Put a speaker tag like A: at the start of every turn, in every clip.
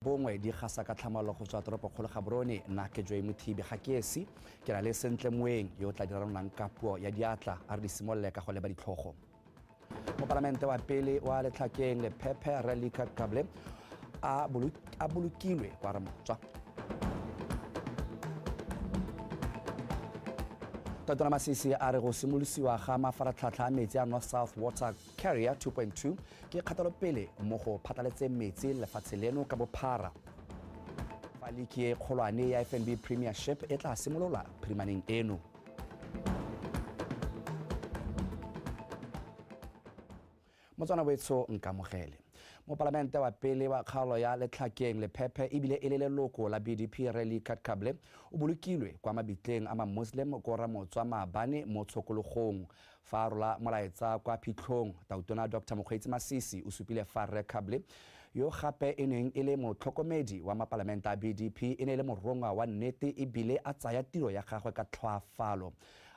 A: bongwe di gasa ka tlhamalalo go tswa toropokgolo Gaborone nna ke Joy Mothibi ga ke esi ke na le Sentle Moeng yo tla diranang ka puo ya diatla a re di simolle ka go leba ditlhogo mo palamente wa pele wa letlhakeng le Phephe Relika Kable a bolokilwe kwa re motswa Tona Masisi a re go simolosiwa ga mafaratlhatlha a metsi a North South Water Carrier 2.2 ke kgatelopele mo go phatlaletseng metsi lefatshe leno ka bophara fa liki e kgolwane ya FNB Premiership e tla simolola phirimaneng eno motswana boetsho nkamogele mo palamente wa pele wa kgaolo ya letlhakeng le Phephe ebile e le leloko la BDP Relika Kable o bolokilwe kwa mabitleng a ma-Muslim ko Ramotswa Maabane mo tshokologong fa rola molaetsa kwa phitlhong Tautona Dr. Mokgweetsi Masisi o supile fa Re Kable yo gape e neng e le motlhokomedi wa mapalamente a BDP e ne le morongwa wa nnete ebile a tsaya tiro ya gagwe ka tlhoafalo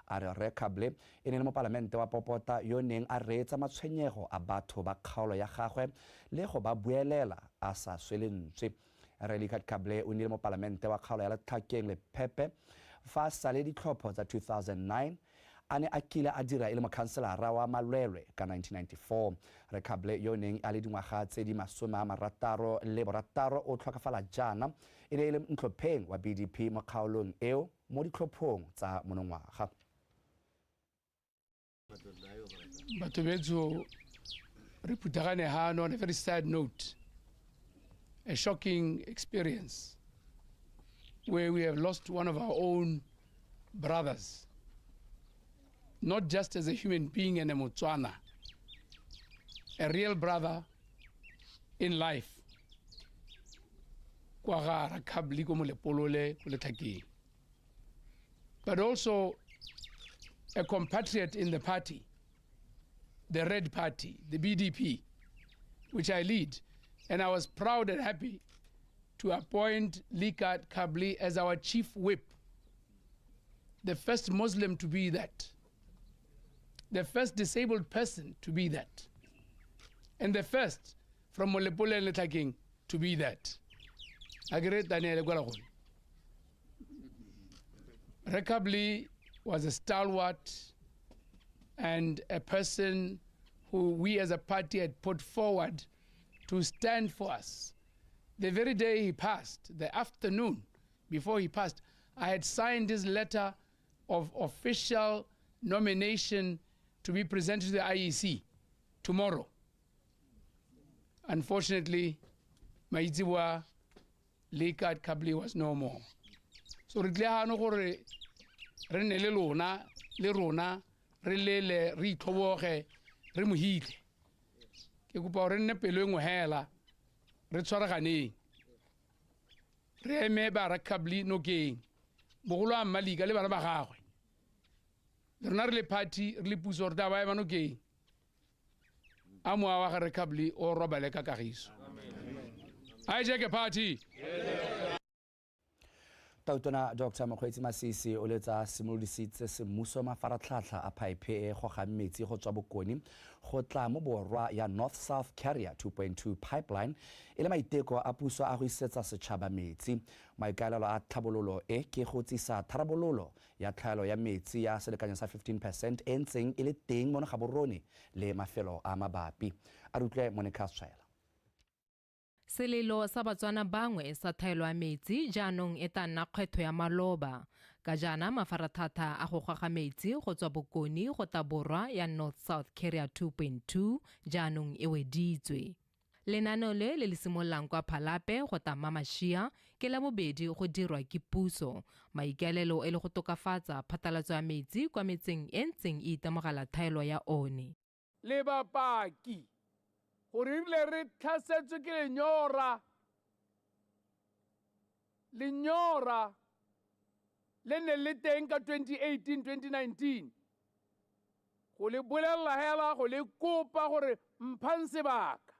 A: a Re Kable e ne le mo palamente wa Popota yo neng a reetsa matshwenyego a batho ba kgaolo ya gagwe le go ba buelela a sa swelentswe Relika Kable o ne le mo palamente wa kgaolo ya letlhakeng le Phephe fa sale ditlhopho tsa 2009 a ne a kile a dira e le mokhanselara wa Malwelwe ka 1994 Re Kable yo neng a le dingwaga tse di 66 o tlhokafala jaana e ne e le ntlhopheng wa BDP mo kgaolong eo mo ditlhophong tsa monongwaga
B: Batho re putagane hano on a very sad note, a shocking experience where we have lost one of our own brothers, not just as a human being and a Motswana, a real brother in life. But also a compatriot in the party, the Red Party, the BDP, which I lead. And I was proud and happy to appoint Relika Kable as our chief whip, the first Muslim to be that, the first disabled person to be that, and the first from Molepole and Letlhakeng to be that. Re Kable was a stalwart and a person who we as a party had put forward to stand for us. The very day he passed, the afternoon before he passed, I had signed his letter of official nomination to be presented to the IEC tomorrow. Unfortunately, Maidziwa Relika Kable was no more. So re ne le rona re lele re itlhoboge re mo hile ke kopa re nne pelo engwe hela re tshwaraganeng re eme ba Re Kable nokeng bogolo a Malika le bana ba gagwe le rona re le party re le puso re taba ba nokeng a moa wa Re Kable o robale ka kagiso a je ke party
A: Tautona Dr. Mokgweetsi Masisi o letsa simolodisitse semmuso mafaratlhatlha a phaephe e gogang metsi go tswa Bokone go tla mo borwa ya North South Carrier 2.2 pipeline e le maiteko a puso a go isetsa setšhaba metsi maikaelelo a tlhabololo e ke go tsisa tharabololo ya tlhaelo ya metsi ya selekanyo sa 15% e ntseng e le teng mo Gaborone le mafelo a mabapi a rutlwe Monica Schaela
C: Selelo sa Batswana bangwe sa thaelo ya metsi jaanong e tla nna kgwetho ya maloba ka jaana mafaratlhatlha a go goga metsi go tswa Bokone go tla borwa ya North South Carrier 2.2 jaanong e weditswe lenaneo le simololang kwa Phalape go tla Mamashia ke la bobedi go dirwa ke puso maikaelelo e le go tokafatsa phatlalatso ya metsi kwa metseng e ntseng e itemogela thaelo ya one
B: le bapaki gore ile re tlhasetswe ke lenyora le ne le teng ka 2018-2019 go le bolelela hela go le kopa gore mphang sebaka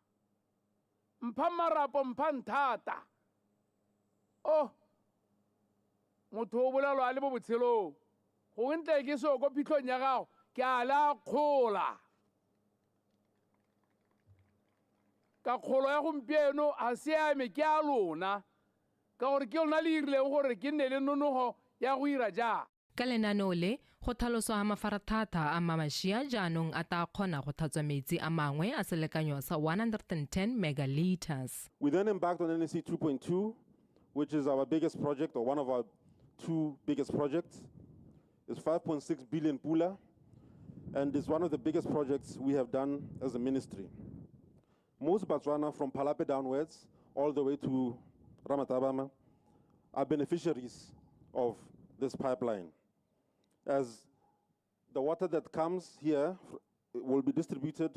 B: mphang marapo mphang thata motho o bolelwa a le mo botshelong go ntle ke so ko phitlhong ya gago ke a la kgola ka kgolo ya gompieno a siame ke a lona ka gore ke lona le irileng gore ke nne le nonogo ya go ira jang.
C: Ka lenaneo le go tlhaloswa ga mafaratlhatlha a mamašia jaanong a tla kgona go tlhatswa metsi a mangwe a selekanyo sa 110 megaliters.
D: We then embarked on NEC 2.2, which is our biggest project, or one of our two biggest projects. It's 5.6 billion pula, and it's one of the biggest projects we have done as a ministry. Most Botswana, from Palape downwards, all the way to Ramatabama, are beneficiaries of this pipeline. As the water that comes here will be distributed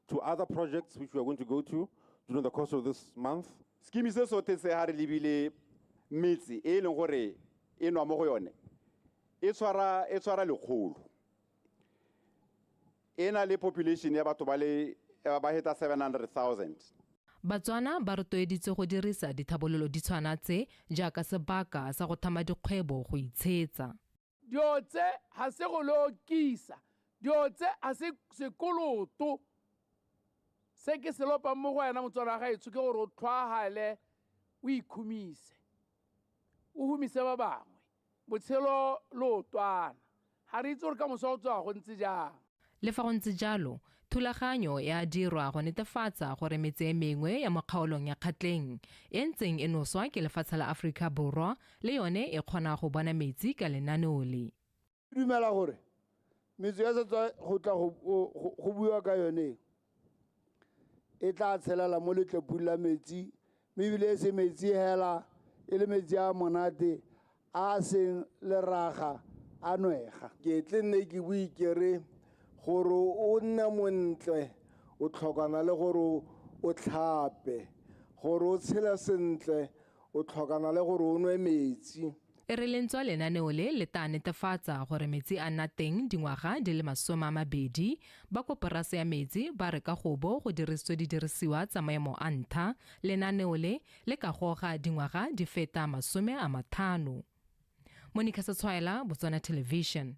D: to other projects which we are going to go to during the course of this month.
E: Scheme se sote se ha re lebile metsi e leng gore e nwa mo go yone e tshwara lekgolo e na le population ya batho ba heta 700,000.
C: Batswana ba rotloeditse go dirisa dithabololo di tshwana tse jaaka sebaka sa go thama dikgwebo go itshetsa.
B: Dio tse ha se go lokisa, dio tse a se sekoloto se ke se lopa mo go yena motswala ga itse ke gore o tlhwagale o ikhumise o humise ba bangwe botshelo lotwana ga re itse gore ka moso go tswa go ntse jang.
C: Le fa go ntse jalo thulaganyo ya dirwa go netefatsa gore metse e mengwe ya mo kgaolong ya kgatleng e ntseng e noswa ke lefatshe la Aforika Borwa le yone e kgona go bona metsi ka lenaneo le.
F: Dumela gore metsi ya setso go tla go bua ka yone e tla tshelela mo letlepung la metsi mme ebile e se metsi hela e le metsi a monate a seng le raga a nwega.
G: Ke tle nne ke bui kere gore o nne montle o tlhokana le gore o tlhape gore o tshela sentle o tlhokana le gore o nwe metsi.
C: E re lentswa lenaneo le tla netefatsa gore metsi a nna teng dingwaga di le 20. Ba koporase ya metsi ba re ka gobo go dirisitswe didirisiwa tsa maemo a ntlha. Lenaneo le ka goga dingwaga di feta 50. Monica Setshwaela, Botswana Television.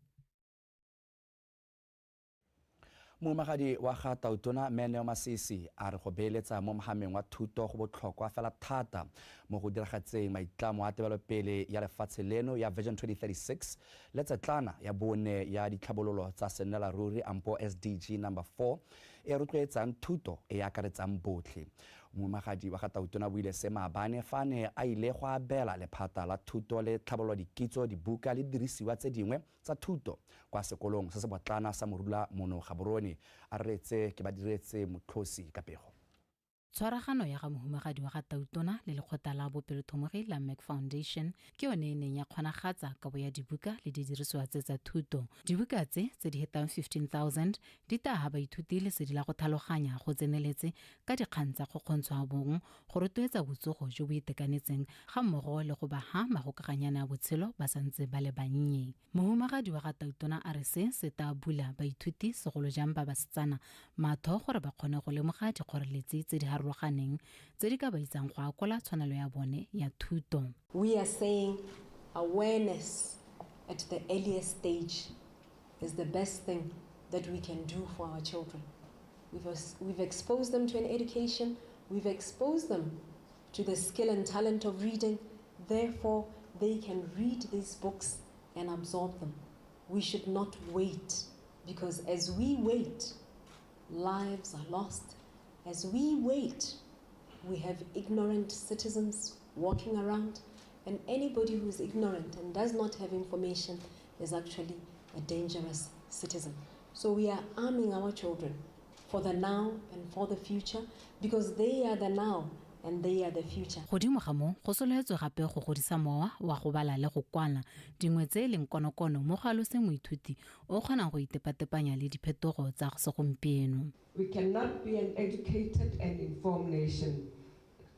A: Moemagadi wa ga Tautona Meneo Masisi a re go beeletsa mo mogameng wa thuto go botlhokwa fela thata mo go diragatseng maitlamo a tebelopele ya lefatshe leno ya Vision 2036 le tsetlana ya bone ya ditlhabololo tsa sennelaruri ampo SDG number 4 e rotloetsang thuto e akaretsang botlhe. Moemagadi wa ga Tautona buile se maabane fa ne a ile go abela lephata la thuto le tlhabololo dikitso dibuka le dirisiwa tse dingwe tsa thuto kwa sekolong se se botlana sa Morula Mono Gaborone a retse ke ba diretse motlhosi ka pego.
H: Tshwaragano ya ga mohumagadi wa ga Tautona le lekgotla la bopelothomagi la Mac Foundation ke yone neng ya kgonagatsa kabo ya dibuka le didiriswa tsa thuto. Dibuka tse di hetang 15,000 di taga baithuti le sedi la go tlhaloganya go tseneletse ka dikgang tsa go kgontshwa bong go rotloetsa botsogo jo bo itekanetseng ga mmogo le go ba ha magokaganyana a botshelo ba santse ba le bannye. Mohumagadi wa ga Tautona a re se ta bula baithuti segolo jang ba basetsana matho gore ba kgone go lemoga dikgoreletsi tse di
I: We are saying awareness at the earliest stage is the best thing that we can do for our children. We've exposed them to an education, we've exposed them to the skill and talent of reading, therefore they can read these books and absorb them. We should not wait, because as we wait, lives are lost. As we wait, we have ignorant citizens walking around, and anybody who is ignorant and does not have information is actually a dangerous citizen. So we are arming our children for the now and for the future, because they are the now and they are the future.
H: Godimo ga mo go soletswe gape go godisa mowa wa go bala le go kwana dingwe tse leng konokono mo galose moithuti o kgona go itepatepanya le diphetogo tsa segompieno.
J: We cannot be an educated and informed nation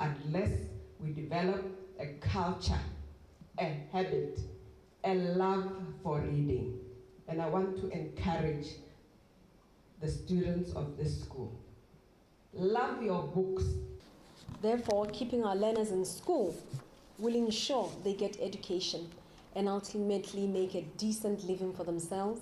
J: unless we develop a culture, a habit, a love for reading. And I want to encourage the students of this school. Love your books.
I: Therefore, keeping our learners in school will ensure they get education and ultimately make a decent living for themselves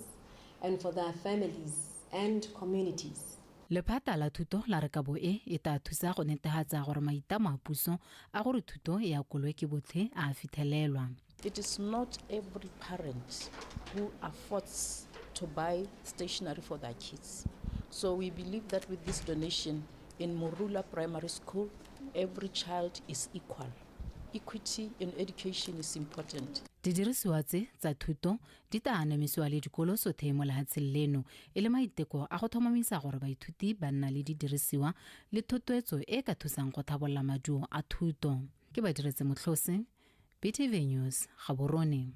I: and for their families and communities.
H: lephata la thuto la re kabo e tla thusa go netefatsa gore maitlamo a puso a gore thuto e akolwe ke botlhe a fitlhelelwa.
K: It is not every parent who affords to buy stationery for their kids. So we believe that with this donation in Morula Primary School, every child is equal. Equity in education is important.
H: Didirisiwa tse tsa thuto di tla anamisiwa le dikolo sotlhe mo lefatsheng leno e le maiteko a go tlhomamisa gore baithuti ba nna le didirisiwa le thotloetso e ka thusang go tlhabolola maduo a thuto. Ke Badiretse Motlhosi, BTV News, Gaborone.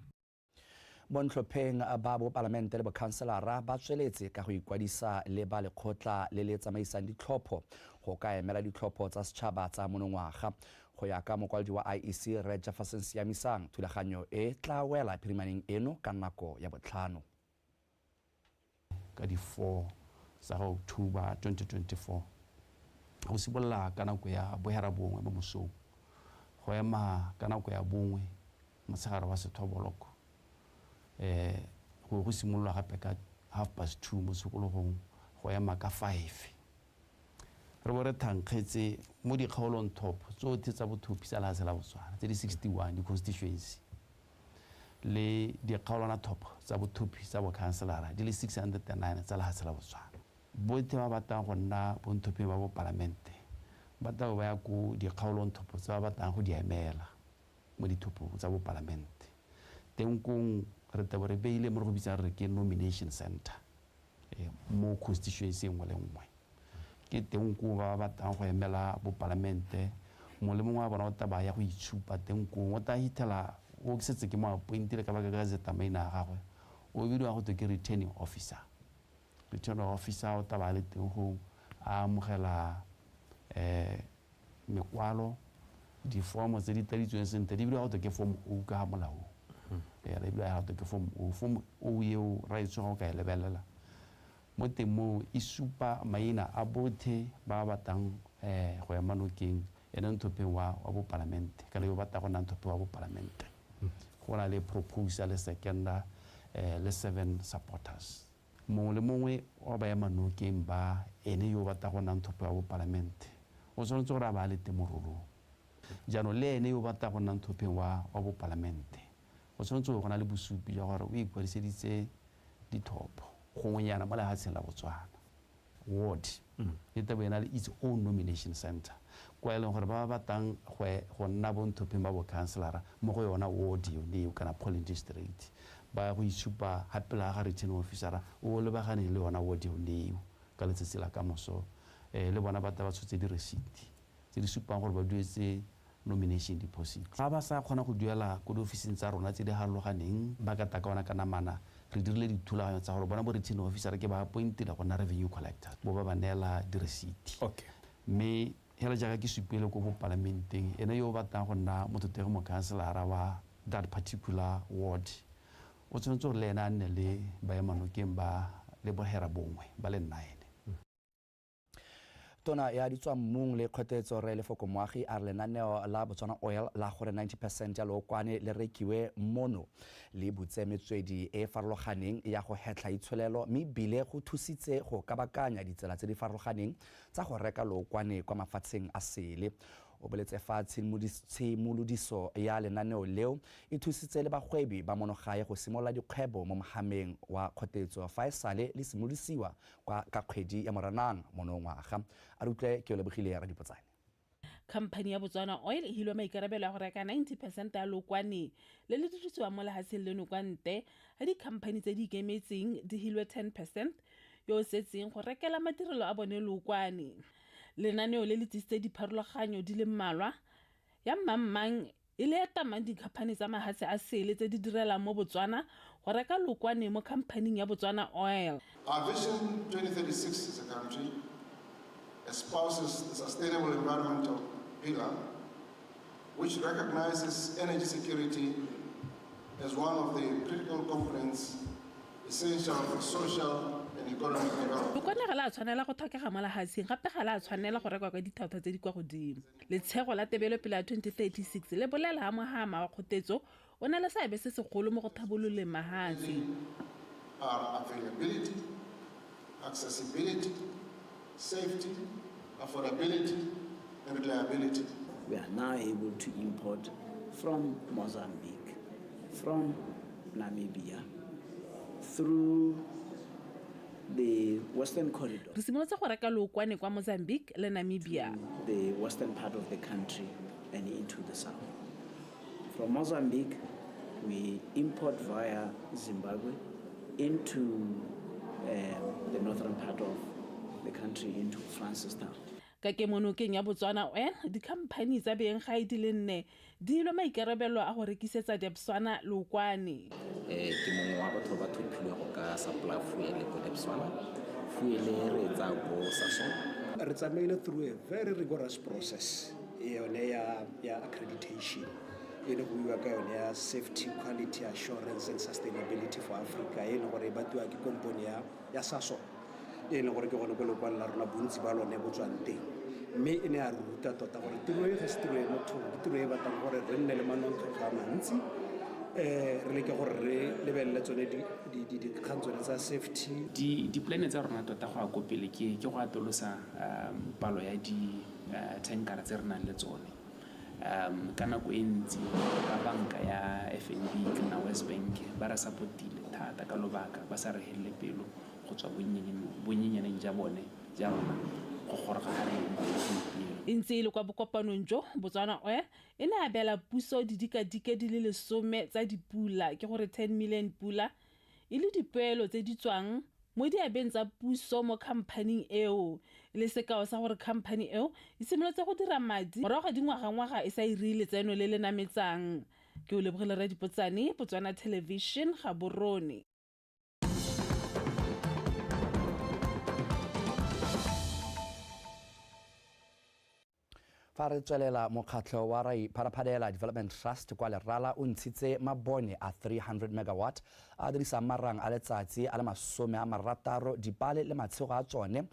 A: Bontlhopheng ba bo palamente le bokhanselara ba tsweletse ka go ikwadisa le ba lekgotla le le tsamaisang ditlhopho go ka emela ditlhopho tsa setšhaba tsa monongwaga. Go ya ka mokwaledi wa IEC Re Jefferson Siamisang, thulaganyo e tla wela phirimaneng eno ka nako ya botlhano.
L: Ka di 4 sa October 2024 go sibolla ka nako ya bohera bongwe ba mosong go ema ka nako ya bongwe motshegare wa sethoboloko go simolola gape ka 2:30 mo sekologong go ema ka 5. Re bore thankgetse mo dikgaolong top tsotlhe tsa bothophi tsa lefatshe la Botswana tse di 61 di constituency le dikgaolwana top tsa bothophi tsa bokhanselara di le 609 tsa lefatshe la Botswana. Botlhe ba batlang go nna bonthophi ba bo palamente ba tla ba ya go dikgaolong top tsa ba batlang go di emela mo dithopo tsa bo palamente. Teng kong re tla re beile mo go bitsa re ke nomination center mo constituency ngwe le ngwe. Ke teng ko ba batlang go emela bo palamente mo le mongwe wa bona o taba ya go itshupa teng ko o ta hitela o setse ke mo appointile ka ba ga zeta maina ga gagwe o bidiwa go ke returning officer. Returning officer o taba le teng go a amogela mekwalo di form tse di tladitsweng sentle di bidiwa go ke form o ka molao re bidiwa go ke form o yeo ra itse go ka elebelela mo temo e supa maina a bothe ba batang go ema nokeng ene nthope wa bo palamente ka le ba batla go nna nthope wa bo palamente go na le proposal le second le 7 supporters mo le mongwe o ba ema nokeng ba ene yo batla go nna nthope wa bo palamente o tshwanetse gore ba le temorolo jano le ene yo batla go nna nthope wa bo palamente o tshwanetse go na le bosupi ja gore o ikwadiseditse dithopo gongonyana mo lefatsheng la Botswana ward e tla bena le its own nomination center kwa eleng gore ba batang go nna bonthopeng ba bo councilora mo go yona ward yo ne kana polling district ba go itshupa hapela ga returning officer o le bagane le yona ward yo ne ka letsatsi la ka moso le bona ba tla ba tshotse di receipt tse di supang gore ba duetse nomination deposit ga ba sa kgona go duela ko diofising tsa rona tse di harologaneng ba ka takana kana mana re dirile dithulaganyo tsa gore bona bo returning officer ke ba appointile go nna revenue collector bo ba banela di receipt.
M: Okay.
L: Me hela jaaka ke supile ko bo parlamenteng ene yo batlang go nna mototego mo councilora wa that particular ward o tshwanetse go le ena nne le baemanokeng ba le bohera bongwe ba le 9.
A: Tona ya ditswammung le kgwetetso re lefoko moagi a re lenaneo la Botswana Oil la gore 90% ya lookwane le rekiwe mono le butse metswedi e farologaneng ya go hetla itsholelo mme bile go thusitse go kabakanya ditsela tse di farologaneng tsa go reka lookwane kwa mafatsheng a sele. O boletse fa tshimolodiso ya lenaneo leo e thusitse le bagwebi ba monogae go simolola dikgwebo mo mohameng wa kgotetso fa e sale le simolosiwa ka kgwedi ya Moranang monongwaga. A rutle ke lebogile ya Radipotsane.
N: Company ya Botswana Oil e hilwe maikarabelo ya go reka 90% ya lookwane le le dirisiwa mo lefatsheng leno kwa nte ga di-company tse di ikemetseng di hilwe 10% yo setseng go rekela madirelo a bone lookwane. Lenaneo le le tlisitse dipharologanyo di le mmalwa ya mmang e le etamang dikhamphane tsa mafatshe a sele tse di direlang mo Botswana go reka lookwane mo companying ya Botswana Oil.
O: Our Vision 2036 as a country espouses the sustainable environmental pillar, which recognizes energy security as one of the critical components essential for social and economic development.
N: Lookwane ga la tshwanela go tlhokega mo lefatsheng gape ga la tshwanela go rekwa ka dithauto tse di kwa godimo. Letshego la tebelopele ya 2036 le bolela ga mogama wa kgotetso o na le seabe se segolo mo go tlhabololeng mafatshe.
O: Our availability, accessibility, safety, affordability, and reliability.
M: We are now able to import from Mozambique, from Namibia, through the Western Corridor,
N: re simolotse go reka lookwane kwa Mozambique le Namibia,
M: the western part of the country, and into the south. From Mozambique, we import via Zimbabwe into the northern part of the country, into Francistown.
N: ka kemonokeng ya Botswana Oil dikhamphani tsa beng ga di le 4 di ilwe maikarabelo a go rekisetsa Debswana lookwane.
M: Ke mongwe wa batho ba thopilwe go ka supply fuel ko Debswana. Fuel re tsa go Sasol.
P: Re tsamaile through a very rigorous process yone ya accreditation e le buiwa ka yone ya safety, quality assurance and sustainability for Africa e le gore ba tuwa ke company ya Sasol e le gore ke gone go le kwa la rona bontsi ba lone bo tswang teng mme e ne a ruta tota gore tiro e ga se tiro e motho tiro e batlang gore re nne le manontlhotlho a mantsi re leke gore re lebelele tsone dikgang tsone tsa safety.
Q: Diplane tsa rona tota go a ko pele ke go atolosa palo ya di-tankara tse re nang le tsone ka nako e ntsi ba banka ya FNB kana West Bank ba re supportile thata ka lobaka ba sa re helele pelo go tswa bonyenyaneng ja bone ja rona go goroga ga re
N: e ntse e le kwa bokopanong jo Botswana Oil e ne a beela puso didikadike di le 10 tsa dipula ke gore 10 million pula e le dipeelo tse di tswang mo diabeng tsa puso mo khampaning eo le sekao sa gore khampani eo e simolotse go dira madi morago ga dingwaga e sa irile tseno le nametsang ke o lebogile ra dipotsane Botswana Television ga Borone.
A: fa re tswelela mokgatlho wa Pharapharela Development Trust kwa Lerala o ntshitse mabone a 300 megawatt a dirisang marang a letsatsi a le 60 dipale le matshego a tsone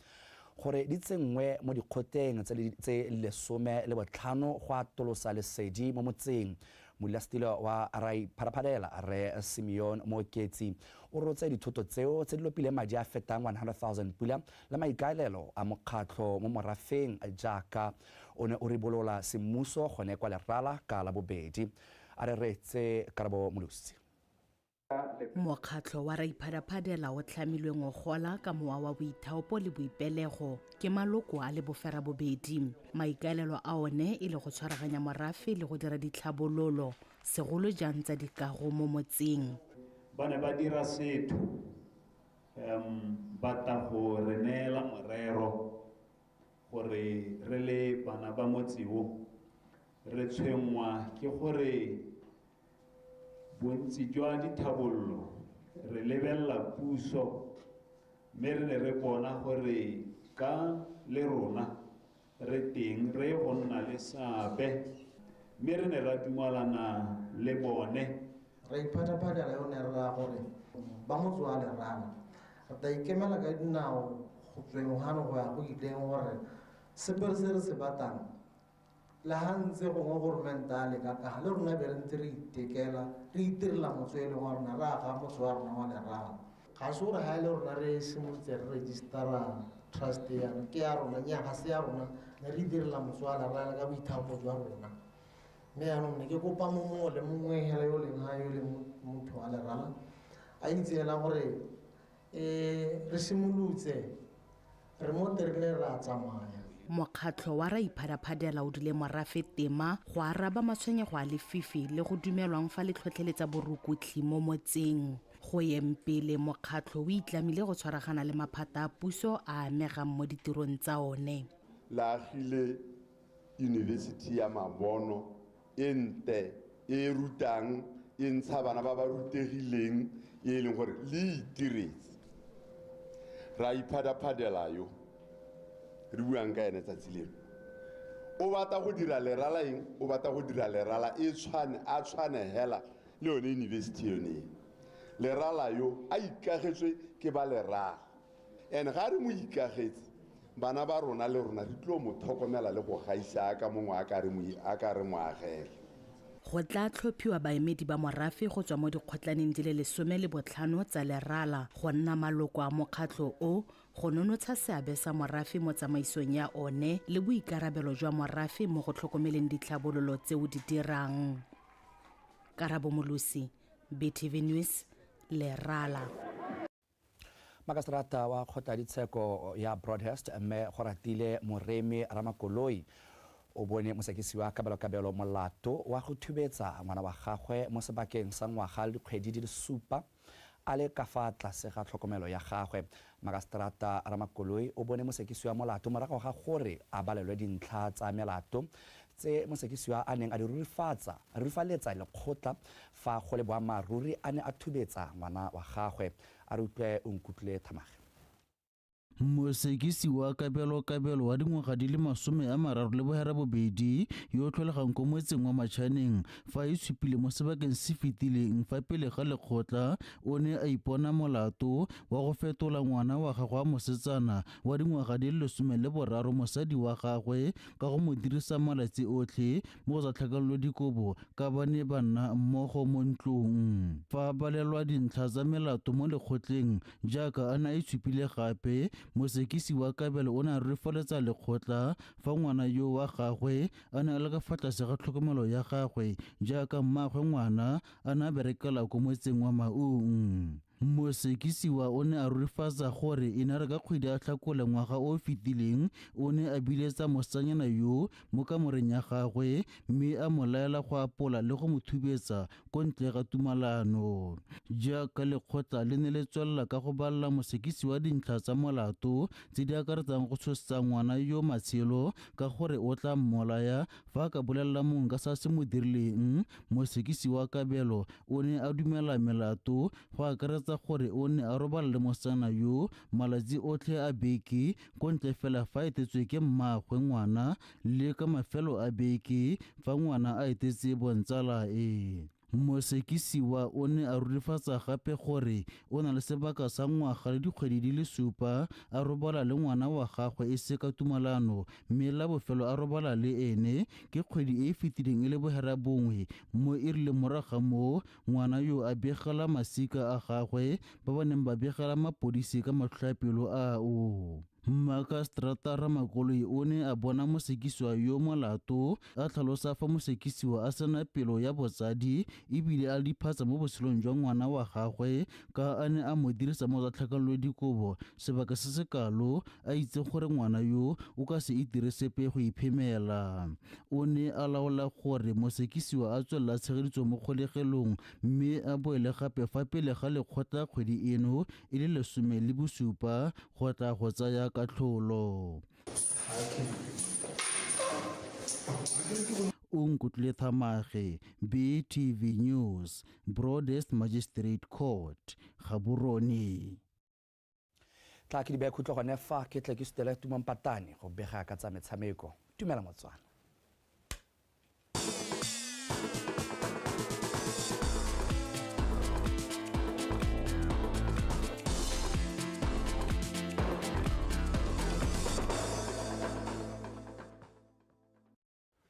A: gore di tsengwe mo dikgoteng tse 15 go atolosa lesedi mo motseng. Modulasetilo wa Pharapharela re Simeon Moketsi o rotse dithoto tseo tse di lopile madi a fetang 100,000 pula le maikaelelo a mokgatlho mo morafeng jaaka o ne o ribolola semmuso gone kwa Lerala ka la bobedi. A re retse Karabo Molusi.
R: Mokgatlho wa Pharapharela o tlhamilwe ngogola ka mowa wa boithaopo le boipelego ke maloko a le bofera bobedi. Maikaelelo a one e le go tshwaraganya morafe le go dira ditlhabololo segolo jang tsa dikago mo motseng.
S: Ba ne ba dira setho ba ta go re neela morero gore re le bana ba motseo re tshwengwa ke gore bontsi jwa dithabololo re lebella puso mme re ne re bona gore ka le rona re teng re go nna le seabe mme re ne ra dumalana le bone.
T: Pharapharela yone re ra gore ba motse wa Lerala re ta ikemela ka dinao go tsweng gano go ya go ileng gore sepere se re se batang le ha ntse gongwe goromente a leka ka le rona be re ntse re itekela re itirela motswele wa rona re aga motse wa rona wa Lerala. Ga se gore ga le rona re simolotse re registera trust yana ke ya rona nya ga se ya rona ne re itirela motse wa Lerala ka boithaopo jwa rona mme yaanong ne ke kopa mongwe le mongwe hela yo leng ha yo le motho wa Lerala a itseela gore re simolotse re mo terele re a tsamaya.
R: Mokgatlho wa Pharapharela o dile morafe tema go araba matshwenyego a lefifi le go dumelwang fa le tlhotlheletsa borukutli mo motseng. Go yempele mokgatlho o itlamile go tshwaragana le maphata a puso a amegang mo ditirong tsa one.
U: La agile University ya Mabono e nte e rutang e ntsha bana ba ba rutegileng e leng gore le itiretse. Pharapharela yo re buang ka ene tsatsi leno o batla go dira Lerala eng o batla go dira Lerala a tshwane hela le yone university yone Lerala yo a ikagetswe ke ba Lerala and ga re mo ikagetse bana ba rona le rona re tlo mo tlhokomela le go gaisa ka mongwe a ka re mo agela.
R: go tla tlhophiwa baemedi ba morafe go tswa mo dikgotlaneng di le 15 tsa lerala go nna maloko a mokgatlho o go nonotsha seabe sa morafe mo tsamaisong ya one le boikarabelo jwa morafe mo go tlhokomeleng ditlhabololo tseo di dirang. Karabo Molusi, BTV News, Lerala.
A: Magastrata wa kgotladitsheko ya Broadhurst mme Goratile Moremi Ramakoloi o bone mosekisiwa kabelo molato wa go thubetsa ngwana wa gagwe mo sebakeng sa ngwaga le dikgwedi di le 7 a le ka fa tlase ga tlhokomelo ya gagwe. Magastrata Ramakoloi o bone mosekisiwa molato morago ga gore a balelwe dintlha tsa melato tse mosekisiwa a neng a di rurifaletsa lekgotla fa go le boammaruri a ne a thubetsa ngwana wa gagwe. A re utlwe o nkutlwe Thamaga.
D: Mosekisi wa kabelo wa dingwaga di le 32 yo o tlholegang ko motseng wa Matšhaneng fa e supile mo sebakeng se fetileng fa pele ga lekgotla o ne a ipona molato wa go fetola ngwana wa gagwe wa mosetsana wa dingwaga di le 13 mosadi wa gagwe ka go mo dirisa malatsi otlhe mo go tlhakanlo dikobo ka bane banna mmogo mo ntlong. Fa balelwa dintlha tsa melato mo lekgotleng jaaka a na e supile gape, mosekisi wa kabelo o ne a rurifaletsa lekgotla fa ngwana yo wa gagwe a ne a le ka fa tlase ga tlhokomelo ya gagwe jaaka mmaagwe ngwana a ne a berekela ko motseng wa Maung. Mosekisiwa o ne a rurifatsa gore e ne re ka kgwedi a Tlhakole ngwaga o fetileng o ne a biletsa mosanyana yo mo kamoreng ya gagwe mme a mo laela go apola le go mo thubetsa ko ntle ga tumalano. Jaaka lekgotla le ne le tswelela ka go balela mosekisi wa dintlha tsa molato tse di akaretsang go tshosetsa ngwana yo matshelo ka gore o tla mmolaya fa a ka bolelela mongwe ka sa se mo dirileng, mosekisi wa kabelo o ne a dumela melato go akaretsa gore o ne a robala le mosana yo malatsi otlhe a beke ko ntle fela fa etetswe ke mmaagwe ngwana le ka mafelo a beke fa ngwana a etetse bontsala e. Mosekisiwa o ne a rurifatsa gape gore o na le sebaka sa ngwaga le dikgwedi di le 7 a robala le ngwana wa gagwe e se ka tumalano mme la bofelo a robala le ene ke kgwedi e e fetileng e le bohera bongwe mo e rile moraga mo ngwana yo a begela masika a gagwe ba ba neng ba begela mapodisi ka matlhoapelo ao. Magastrata Ramakoloi o ne a bona mosekisiwa yo molato a tlhalosa fa mosekisiwa a sena pelo ya botsadi ebile a diphatsa mo botshelong jwa ngwana wa gagwe ka a ne a mo dirisa mo tsa tlhakanlo dikobo sebaka se se kalo a itse gore ngwana yo o ka se itire sepe go iphemela. O ne a laola gore mosekisiwa a tswelela tshegediso mo kgolegelong mme a boele gape fa pele ga lekgotla kgwedi eno e le 17 go tla go tsaya katlholo. Unkutle Thamaga, BTV News, Broadhurst Magistrate Court, Gaborone.
A: Tla ke di be khutlo gone fa ke tle ke stela tumampatane go bega ka tsa metshameko. Tumela Motswana.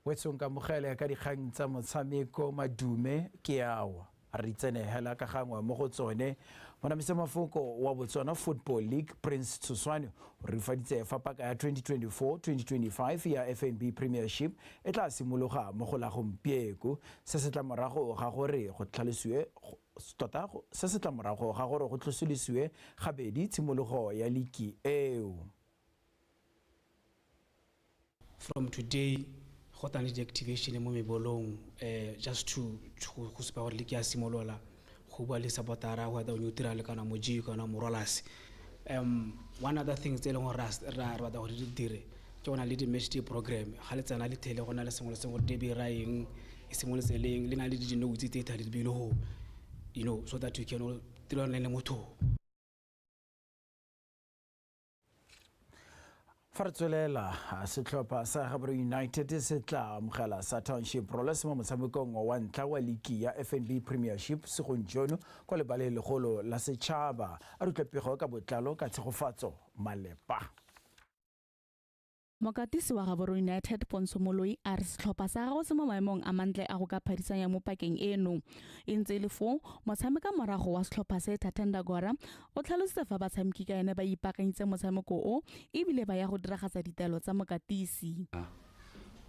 V: Wetsong ka mogele ka dikgang tsa motshameko madume ke awa a re tsenegela ka gangwe mo go tsone monamisa mafoko wa Botswana Football League Prince Tshoswane re faditse fa paka ya 2024-2025 ya FNB Premiership e tla simologa mo go la gompieko se se tla morago ga gore go tlhalosiwe se se tla morago ga gore go tlhosolisiwe gabedi tshimologo ya ligi eo.
W: From today go tana di activation mo mebolong just to go sepa gore league ya simolola go bua le sabotara whether o nyutira le kana moji kana moralasi. One other things tse le go ra ba da go di dire ke ona le di match day program ga le tsana le thele gona le sengwe le sengwe debi raing e sengwe le seleng le na le di notes tse tha di bile ho so that you can tiro le motho.
V: Fartswelela setlhopha sa Gaborone United se tla amogela sa Township Rollers mo motshamekong wa ntla wa ligi ya FNB Premiership segonjono kwa lebale legolo la setšhaba a rutlapego ka botlalo ka tshegofatso Malepa.
B: Mokatisi wa Gaborone United Ponso Moloi a re setlhopha sa gagwe se mo maemong a mantle a go ka phadisanya mo pakeng eno e ntse e le fo motshameka morago wa setlhopha se Thatenda Gora o tlhalositse fa batshameki ka ene ba ipaakanyitse motshameko o ebile ba ya go diragatsa ditaelo tsa mokatisi.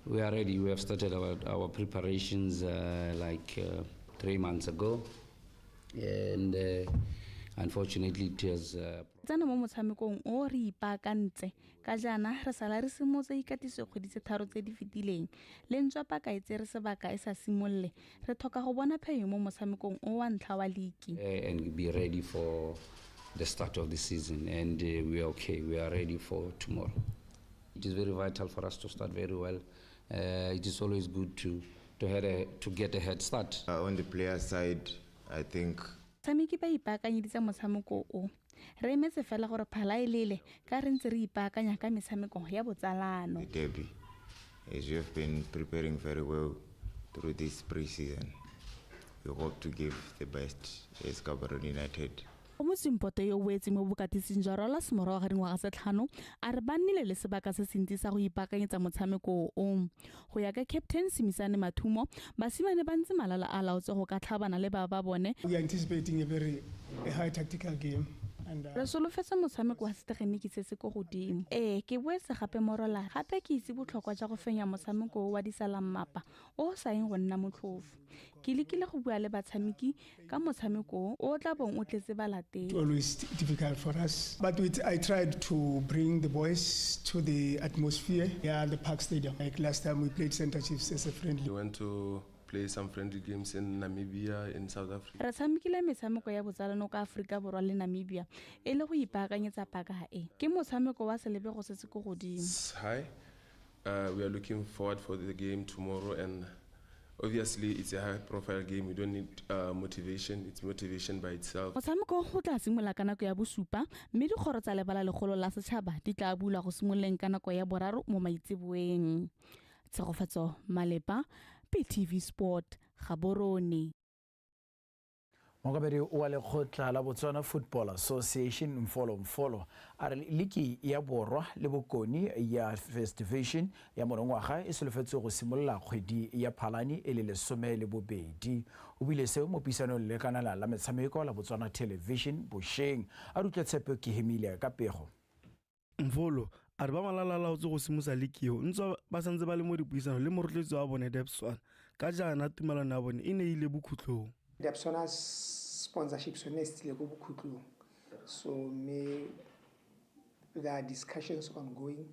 E: We are ready. We have started our preparations 3 months ago, and unfortunately it was
B: tsena mo motshamekong o re ipaakantse ka jana re sala re simotse ikatiso kgwedi tse 3 tse di fetileng le ntswa paka e tsere sebaka e sa simolle re thoka go bona pheyo mo motshamekong o wa ntlha wa league
E: and be ready for the start of the season, and we are okay. We are ready for tomorrow. It is very vital for us to start very well. It is always good to get a head start.
F: On the player side, I think
B: tshameki ba ipaakanyeditse motshameko o re emetse fela gore phala e lele ka re ntse re ipaakanya ka metshameko ya botsalano.
F: Derby, as you have been preparing very well through this pre-season, we hope to give the best as Gaborone United.
B: O motsimpoto yo boetse mo bokatising jwa rola semoroga ga dingwaga tse 5 a re ba nnile le sebaka se sentsi sa go ipaakanyetsa motshameko o go ya ka Captain Simisane Mathumo basimane ba ntse malala a laotse go ka tlhabana le ba bone.
X: We are anticipating a high tactical game.
B: Re solofetse motshameko wa setegeniki se se go godimo ke boetse gape morola gape ke itse botlhokwa jwa go fenya motshameko wa disalammapa o sa eng go nna motlhofu ke lekile go bua le batshameki ka motshameko o tla bong o tletse balateng.
X: Always difficult for us, but I tried to bring the boys to the atmosphere at the Park Stadium. Like last time we played Center Chiefs as a friendly.
Y: We went to play some friendly games in Namibia, in South Africa.
B: Re tshamekile metshameko ya botsalano ka Afrika Borwa le Namibia e le go ipaakanyetsa paka e ke motshameko wa selebego se se go godimo.
Y: Hi, we are looking forward for the game tomorrow, and obviously it's a high profile game. We don't need motivation, it's motivation by itself.
B: Motshameko go tla simola ka nako ya bosupa mme dikgoro tsa lebala legolo la setšhaba di tla bula go simoleng ka nako ya boraro mo maitseboeng. Tsegofatso Malepa, PTV Sport, Gaborone.
V: Mogabedi wa lekgotla la Botswana Football Association Mfolo a re liki ya borwa le bokoni ya First Division ya monongwaga e solofetse go simolola kgwedi ya Phalane e le 12 o bile seo mo pisanong le kanala la metshameko la Botswana Television Bosheng a rutla tshepe ke hemile ka pego.
Z: Mfolo a re ba malala o tse go simusa liki eo ntse ba santse ba le mo dipuisano le morotletsi wa bone Debswana ka jana tumelano ya bone e ne ile bokhutlong.
X: Debswana's sponsorship so still go bokhutlong, so there are discussions ongoing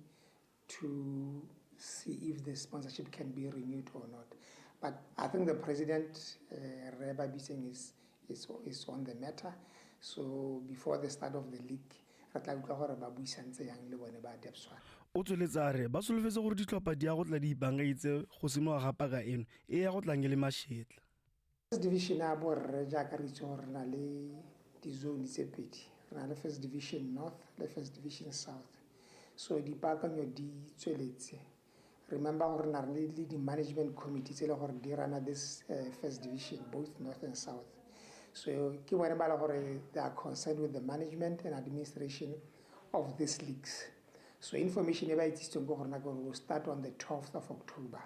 X: to see if the sponsorship can be renewed or not. But I think the president Reba Biseng is on the matter. So before the start of the league, re tla utlwa gore ba buisantse yang le bone ba Debswana.
Z: O tsweletsa re ba solofetse gore ditlhopha di ya go tla di ipangaitse go simoga ga paka eno e ya go tlang le mashetla.
X: First division a borre jaaka re itse gore na le di-zone tse pedi re na le First Division North le First Division South, so dipaakanyo di tsweletse. Remember gore na le di-management committee tse le gore di rana this First Division, both North and South. So ke bone ba le gore they are concerned with the management and administration of these leagues. So information about it will start on the 12th of October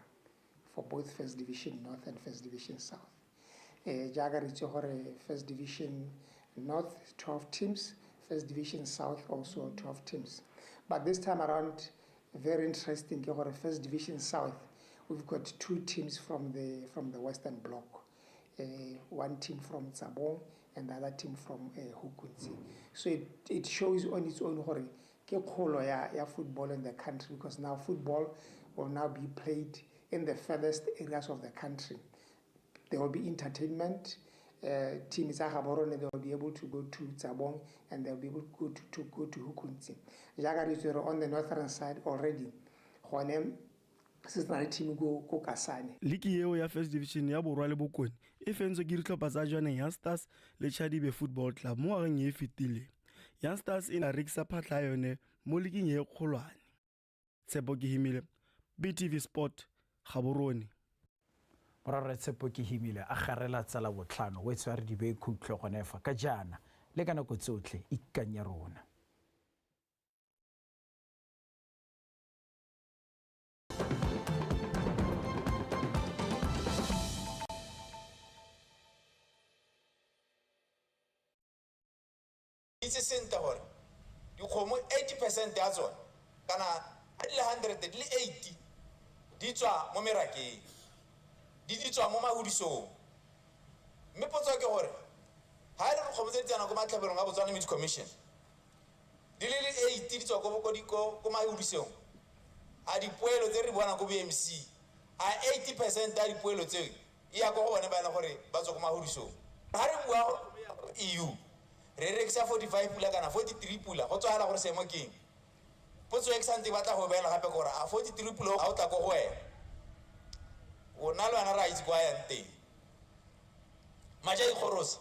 X: for both First Division North and First Division South. First Division North, 12 teams, First Division South also 12 teams. But this time around, very interesting, First Division South, we've got 2 teams from the Western Bloc. One team from Tsabong and the other team from Hukunzi. So it shows on its own football in the country, because now football will now be played in the furthest areas of the country. There will be entertainment. Teams they will be able to go to Tsabong and they'll be able to go to Hukunzi. Jagari on the northern side already.
Z: Liki eo ya First Division ya borwa le bokoni e fentse ke ditlhopha tsa Jwaneng Young Stars le Chadibe Football Club mo ngwageng e fetile. Young Stars e na rekisa phatla yone mo liking e kgolwane. Tshepo ke himile, BTV Sport, Gaborone.
V: Morare Tshepo ke himile a garela tsala botlhano we tsware di be khutlo gone fa ka jana le kana go tsotlhe ikanya rona.
C: itse sente gore dikgomo 80% ya tsona kana a di le 100 di le 80 di tswa mo merakeng di tswa mo mahodisong mme potso ke gore ha re dikgomo tse di tsena ko matlhabelong a Botswana Meat Commission di le 80 di tswa ko mahodisong a dipoelo tse re bona ko BMC a 80% ya dipoelo tseo e ya go bona ba le gore ba tswa ko mahodisong ha re bua EU re rekisa 45 pula kana 43 pula go tswala gore seemo keng potso e sante batla go bela gape gore a 43 pula a o tla go go wena o na le wena ra itse kwa ya nteng maja ikgorosa